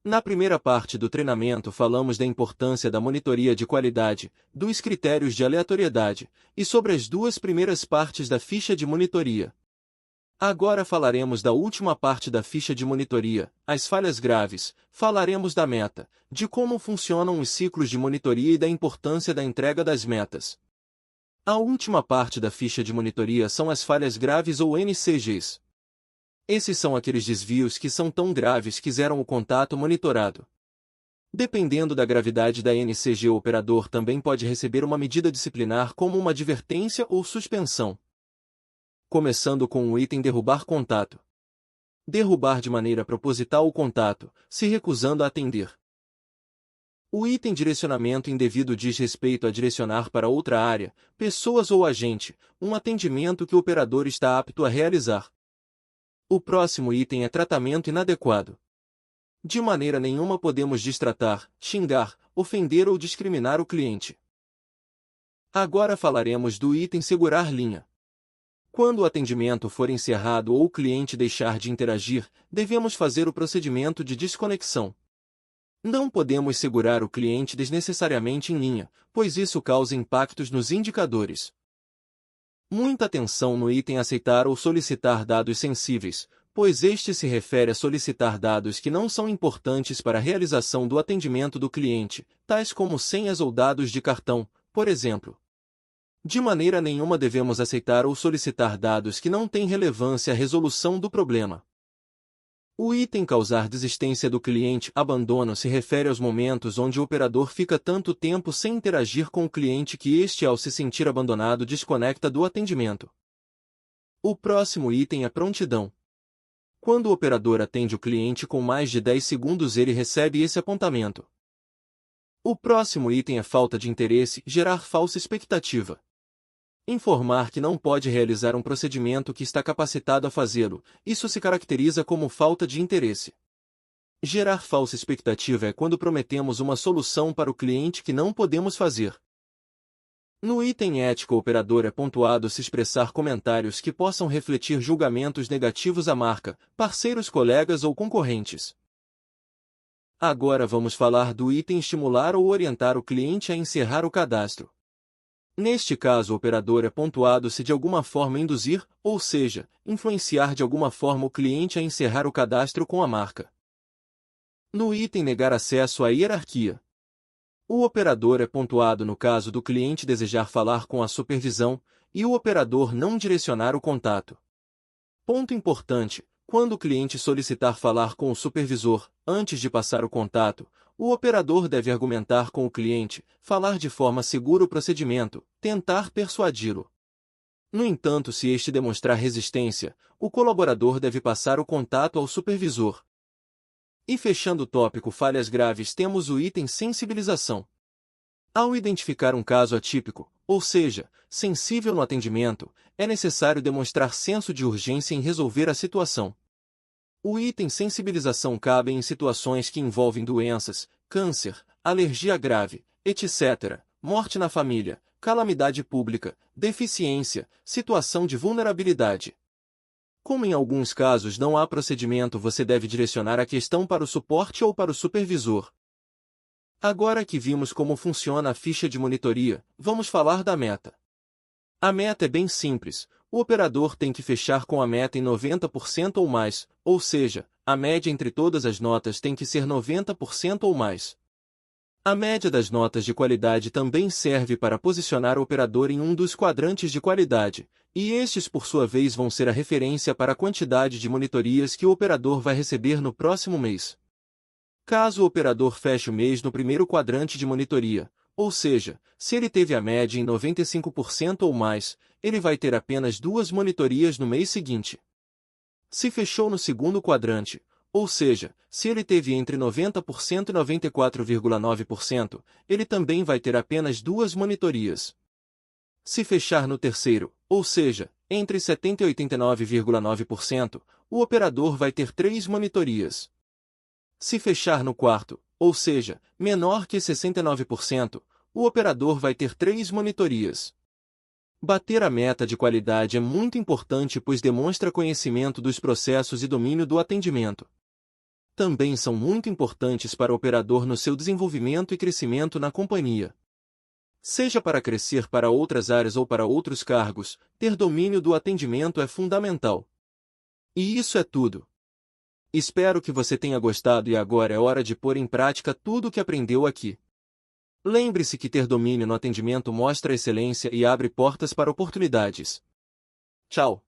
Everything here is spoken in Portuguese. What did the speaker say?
Na primeira parte do treinamento falamos da importância da monitoria de qualidade, dos critérios de aleatoriedade, e sobre as duas primeiras partes da ficha de monitoria. Agora falaremos da última parte da ficha de monitoria, as falhas graves, falaremos da meta, de como funcionam os ciclos de monitoria e da importância da entrega das metas. A última parte da ficha de monitoria são as falhas graves ou NCGs. Esses são aqueles desvios que são tão graves que zeram o contato monitorado. Dependendo da gravidade da NCG, o operador também pode receber uma medida disciplinar como uma advertência ou suspensão. Começando com o item derrubar contato. Derrubar de maneira proposital o contato, se recusando a atender. O item direcionamento indevido diz respeito a direcionar para outra área, pessoas ou agente, um atendimento que o operador está apto a realizar. O próximo item é tratamento inadequado. De maneira nenhuma podemos destratar, xingar, ofender ou discriminar o cliente. Agora falaremos do item segurar linha. Quando o atendimento for encerrado ou o cliente deixar de interagir, devemos fazer o procedimento de desconexão. Não podemos segurar o cliente desnecessariamente em linha, pois isso causa impactos nos indicadores. Muita atenção no item aceitar ou solicitar dados sensíveis, pois este se refere a solicitar dados que não são importantes para a realização do atendimento do cliente, tais como senhas ou dados de cartão, por exemplo. De maneira nenhuma devemos aceitar ou solicitar dados que não têm relevância à resolução do problema. O item causar desistência do cliente, abandono, se refere aos momentos onde o operador fica tanto tempo sem interagir com o cliente que este, ao se sentir abandonado, desconecta do atendimento. O próximo item é prontidão. Quando o operador atende o cliente com mais de 10 segundos, ele recebe esse apontamento. O próximo item é falta de interesse, gerar falsa expectativa. Informar que não pode realizar um procedimento que está capacitado a fazê-lo, isso se caracteriza como falta de interesse. Gerar falsa expectativa é quando prometemos uma solução para o cliente que não podemos fazer. No item ético, o operador é pontuado se expressar comentários que possam refletir julgamentos negativos à marca, parceiros, colegas ou concorrentes. Agora vamos falar do item estimular ou orientar o cliente a encerrar o cadastro. Neste caso, o operador é pontuado se de alguma forma induzir, ou seja, influenciar de alguma forma o cliente a encerrar o cadastro com a marca. No item negar acesso à hierarquia. O operador é pontuado no caso do cliente desejar falar com a supervisão e o operador não direcionar o contato. Ponto importante: quando o cliente solicitar falar com o supervisor, antes de passar o contato, o operador deve argumentar com o cliente, falar de forma segura o procedimento, tentar persuadi-lo. No entanto, se este demonstrar resistência, o colaborador deve passar o contato ao supervisor. E fechando o tópico falhas graves, temos o item sensibilização. Ao identificar um caso atípico, ou seja, sensível no atendimento, é necessário demonstrar senso de urgência em resolver a situação. O item sensibilização cabe em situações que envolvem doenças, câncer, alergia grave, etc., morte na família, calamidade pública, deficiência, situação de vulnerabilidade. Como em alguns casos não há procedimento, você deve direcionar a questão para o suporte ou para o supervisor. Agora que vimos como funciona a ficha de monitoria, vamos falar da meta. A meta é bem simples. O operador tem que fechar com a meta em 90% ou mais, ou seja, a média entre todas as notas tem que ser 90% ou mais. A média das notas de qualidade também serve para posicionar o operador em um dos quadrantes de qualidade, e estes por sua vez vão ser a referência para a quantidade de monitorias que o operador vai receber no próximo mês. Caso o operador feche o mês no primeiro quadrante de monitoria, ou seja, se ele teve a média em 95% ou mais, ele vai ter apenas 2 monitorias no mês seguinte. Se fechou no segundo quadrante, ou seja, se ele teve entre 90% e 94,9%, ele também vai ter apenas 2 monitorias. Se fechar no terceiro, ou seja, entre 70% e 89,9%, o operador vai ter 3 monitorias. Se fechar no quarto, ou seja, menor que 69%, o operador vai ter 3 monitorias. Bater a meta de qualidade é muito importante, pois demonstra conhecimento dos processos e domínio do atendimento. também são muito importantes para o operador no seu desenvolvimento e crescimento na companhia. Seja para crescer para outras áreas ou para outros cargos, ter domínio do atendimento é fundamental. E isso é tudo. Espero que você tenha gostado e agora é hora de pôr em prática tudo o que aprendeu aqui. Lembre-se que ter domínio no atendimento mostra excelência e abre portas para oportunidades. Tchau!